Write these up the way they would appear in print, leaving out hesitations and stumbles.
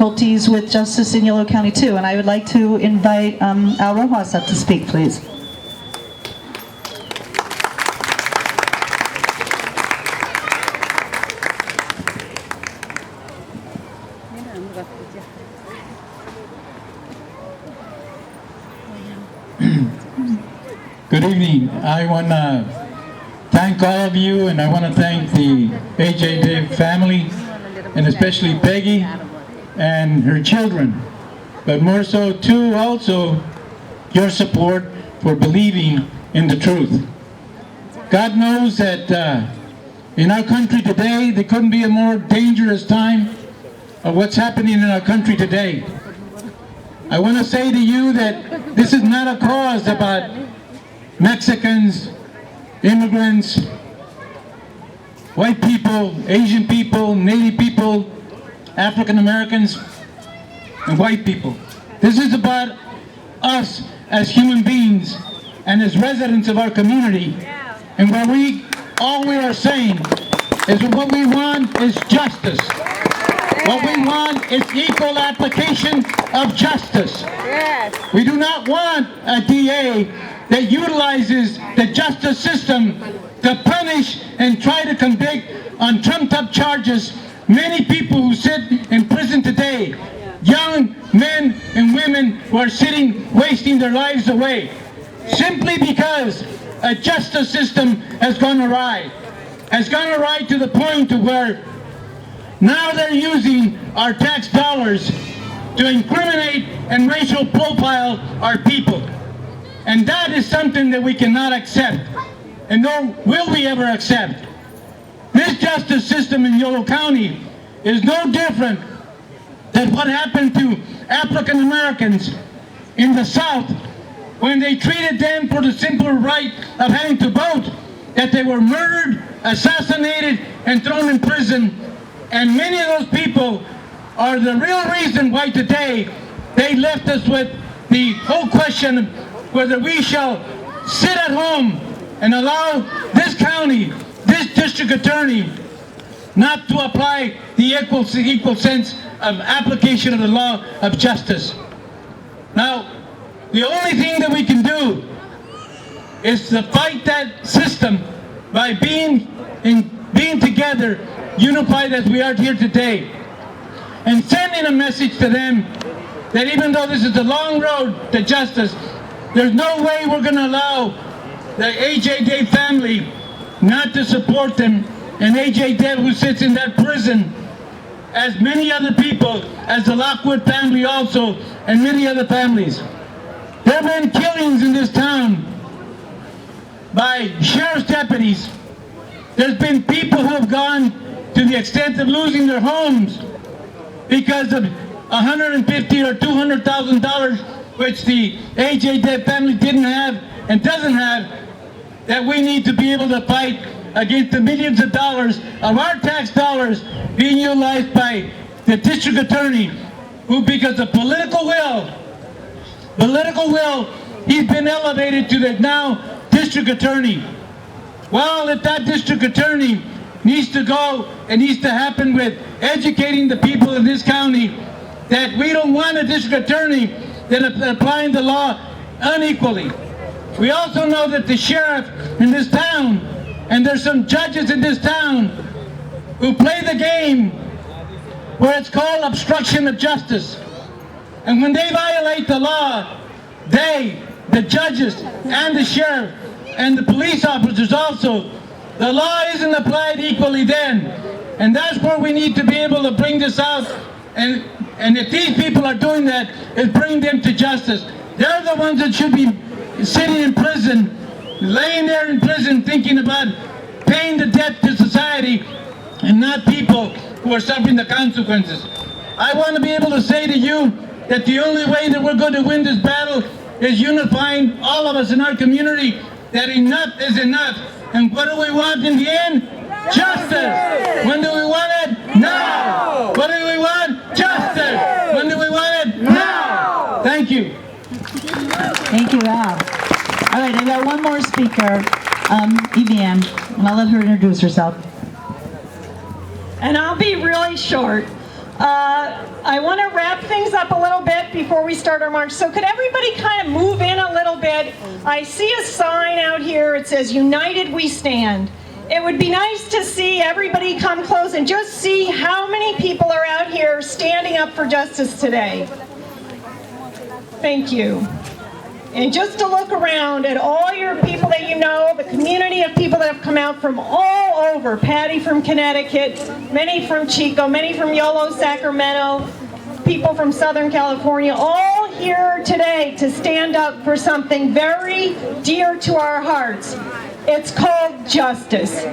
difficulties with justice in Yolo County too, and I would like to invite Al Rojas up to speak, please. Good evening. I want to thank all of you, and I want to thank the Ajay Dev family, and especially Peggy and her children, but more so too also your support for believing in the truth. God knows that in our country today, there couldn't be a more dangerous time of what's happening in our country today. I want to say to you that this is not a cause about Mexicans, immigrants, white people, Asian people, Native people, African Americans, and white people. This is about us as human beings and as residents of our community. And all we are saying is what we want is justice. What we want is equal application of justice. Yes. We do not want a DA that utilizes the justice system to punish and try to convict on trumped-up charges many people who sit in prison today. Young men and women who are sitting, wasting their lives away, simply because a justice system has gone awry. Has gone awry to the point to where now they're using our tax dollars to incriminate and racial profile our people. And that is something that we cannot accept, and nor will we ever accept. This justice system in Yolo County is no different than what happened to African Americans in the South when they treated them for the simple right of having to vote, that they were murdered, assassinated, and thrown in prison. And many of those people are the real reason why today they left us with the whole question of whether we shall sit at home and allow this county, this district attorney, not to apply the equal sense of application of the law of justice. Now, the only thing that we can do is to fight that system by being together, unified as we are here today, and sending a message to them that even though this is a long road to justice, there's no way we're going to allow the Ajay Dev family not to support them, and Ajay Dev, who sits in that prison, as many other people, as the Lockwood family also, and many other families. There have been killings in this town by sheriff's deputies. There's been people who have gone to the extent of losing their homes because of $150,000 or $200,000, which the Ajay Dev family didn't have and doesn't have, that we need to be able to fight against the millions of dollars of our tax dollars being utilized by the district attorney, who, because of political will, he's been elevated to the now district attorney. Well, if that district attorney needs to go, it needs to happen with educating the people in this county that we don't want a district attorney that is applying the law unequally. We also know that the sheriff in this town, and there's some judges in this town who play the game where it's called obstruction of justice. And when they violate the law, the judges and the sheriff and the police officers also, the law isn't applied equally then. And that's where we need to be able to bring this out. And if these people are doing that, is bring them to justice. They're the ones that should be sitting in prison, laying there in prison thinking about paying the debt to society, and not people who are suffering the consequences. I want to be able to say to you that the only way that we're going to win this battle is unifying all of us in our community, that enough is enough. And what do we want in the end? Justice! When do we want it? Now! What do we want? Justice! When do we want it? Now! Thank you. Thank you, Al. All right, I got one more speaker, Evanne, and I'll let her introduce herself. And I'll be really short. I want to wrap things up a little bit before we start our march. So could everybody kind of move in a little bit? I see a sign out here. It says, "United We Stand." It would be nice to see everybody come close and just see how many people are out here standing up for justice today. Thank you. And just to look around at all your people that you know, the community of people that have come out from all over, Patty from Connecticut, many from Chico, many from Yolo, Sacramento, people from Southern California, all here today to stand up for something very dear to our hearts. It's called justice.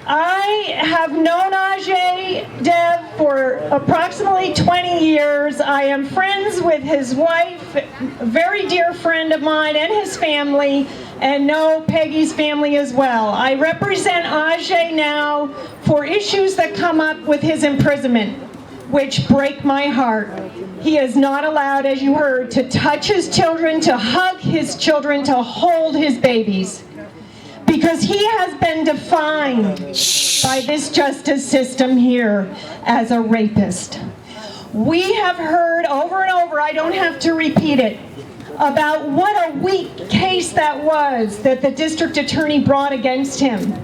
I have known Ajay Dev for approximately 20 years. I am friends with his wife, a very dear friend of mine, and his family, and know Peggy's family as well. I represent Ajay now for issues that come up with his imprisonment, which break my heart. He is not allowed, as you heard, to touch his children, to hug his children, to hold his babies, because he has been defined by this justice system here as a rapist. We have heard over and over, I don't have to repeat it, about what a weak case that was that the district attorney brought against him.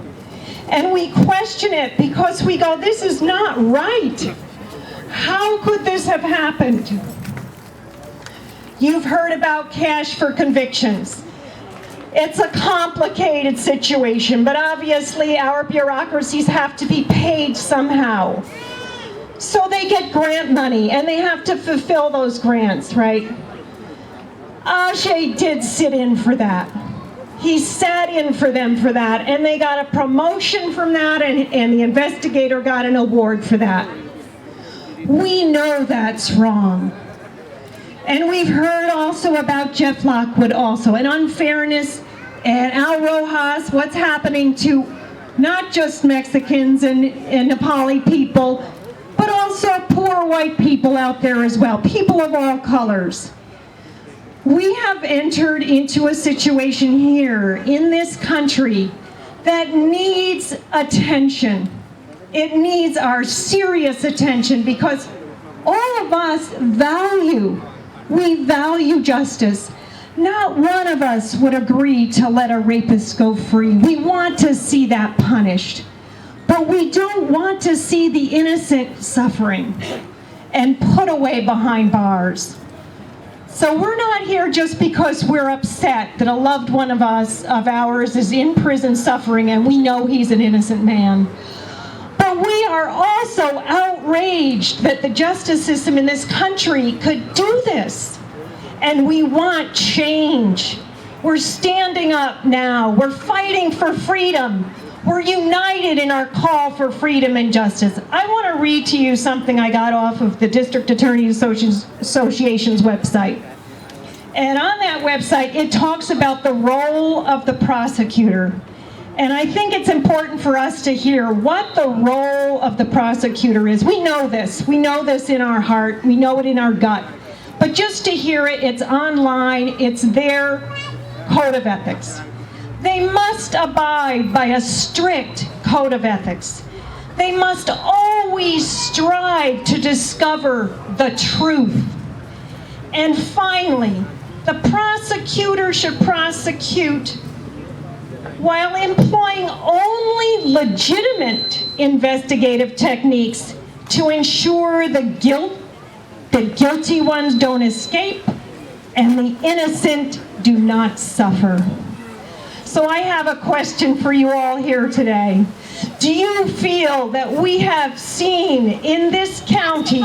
And we question it because we go, this is not right. How could this have happened? You've heard about cash for convictions. It's a complicated situation, but obviously our bureaucracies have to be paid somehow. So they get grant money and they have to fulfill those grants, right? Ajay did sit in for that. He sat in for them for that, and they got a promotion from that, and the investigator got an award for that. We know that's wrong. And we've heard also about Jeff Lockwood also, and unfairness, and Al Rojas, what's happening to not just Mexicans and Nepali people, but also poor white people out there as well, people of all colors. We have entered into a situation here in this country that needs attention. It needs our serious attention because all of us we value justice. Not one of us would agree to let a rapist go free. We want to see that punished. But we don't want to see the innocent suffering and put away behind bars. So we're not here just because we're upset that a loved one of ours is in prison suffering and we know he's an innocent man. But we are also outraged that the justice system in this country could do this. And we want change. We're standing up now. We're fighting for freedom. We're united in our call for freedom and justice. I want to read to you something I got off of the District Attorneys Association's website. And on that website, it talks about the role of the prosecutor. And I think it's important for us to hear what the role of the prosecutor is. We know this. We know this in our heart. We know it in our gut. But just to hear it, it's online. It's their code of ethics. They must abide by a strict code of ethics. They must always strive to discover the truth. And finally, the prosecutor should prosecute while employing only legitimate investigative techniques to ensure the guilty ones don't escape and the innocent do not suffer. So I have a question for you all here today. Do you feel that we have seen in this county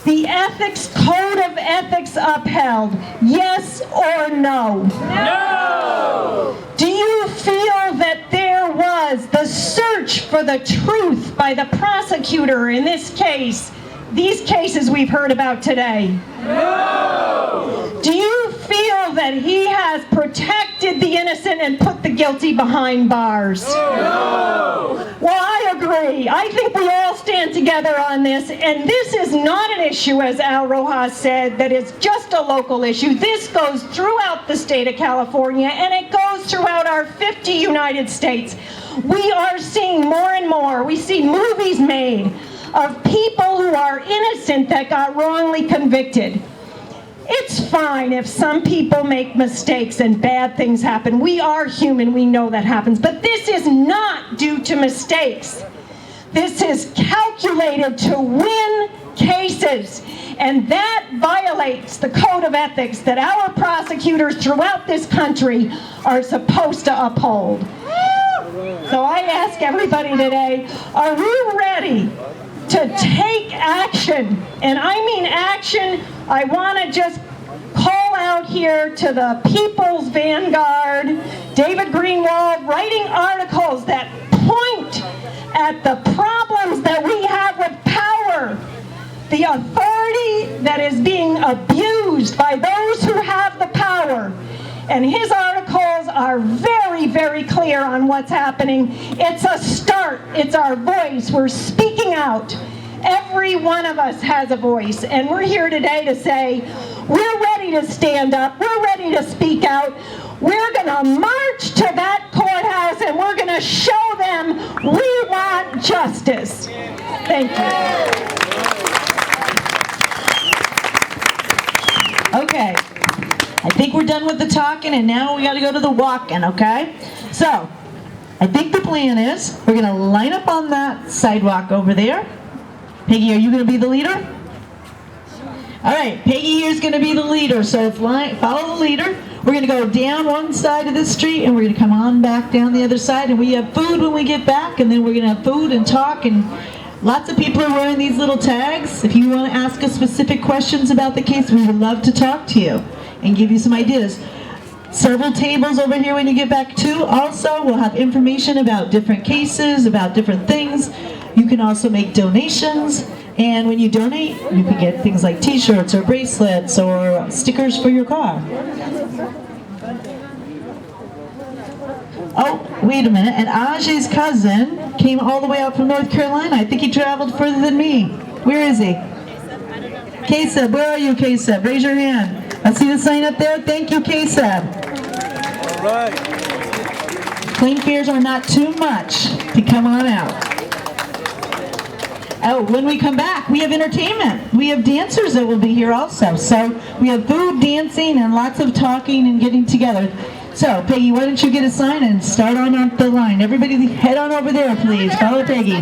the ethics, code of ethics upheld? Yes or no? No! Do you feel that there was the search for the truth by the prosecutor in this case, these cases we've heard about today? No! Do you feel that he has protected the innocent and put the guilty behind bars? No! Well, I agree. I think we all stand together on this, and this is not an issue, as Al Rojas said, that is just a local issue. This goes throughout the state of California, and it goes throughout our 50 United States. We are seeing more and more. We see movies made of people who are innocent that got wrongly convicted. It's fine if some people make mistakes and bad things happen. We are human, we know that happens. But this is not due to mistakes. This is calculated to win cases. And that violates the code of ethics that our prosecutors throughout this country are supposed to uphold. So I ask everybody today, are we ready to take action? And I mean action. I want to just call out here to the People's Vanguard, David Greenwald, writing articles that point at the problems that we have with power, the authority that is being abused by those who have the power. And his articles are very, very clear on what's happening. It's a start. It's our voice. We're speaking out. Every one of us has a voice. And we're here today to say, we're ready to stand up. We're ready to speak out. We're going to march to that courthouse and we're going to show them we want justice. Thank you. Okay, I think we're done with the talking and now we got to go to the walking, okay? So, I think the plan is we're going to line up on that sidewalk over there. Peggy, are you going to be the leader? All right, Peggy here is going to be the leader, so follow the leader. We're going to go down one side of the street and we're going to come on back down the other side, and we have food when we get back, and then we're going to have food and talk, and lots of people are wearing these little tags. If you want to ask us specific questions about the case, we would love to talk to you and give you some ideas. Several tables over here when you get back too. Also, we'll have information about different cases, about different things. You can also make donations, and when you donate, you can get things like t-shirts or bracelets or stickers for your car. Oh, wait a minute, and Ajay's cousin came all the way out from North Carolina. I think he traveled further than me. Where is he? K-Seb, where are you, K-Seb? Raise your hand. I see the sign up there. Thank you, K-Seb. All right. Plane fares are not too much to come on out. Oh, when we come back, we have entertainment. We have dancers that will be here also. So we have food, dancing, and lots of talking and getting together. So, Peggy, why don't you get a sign and start on up the line. Everybody head on over there, please. Follow Peggy.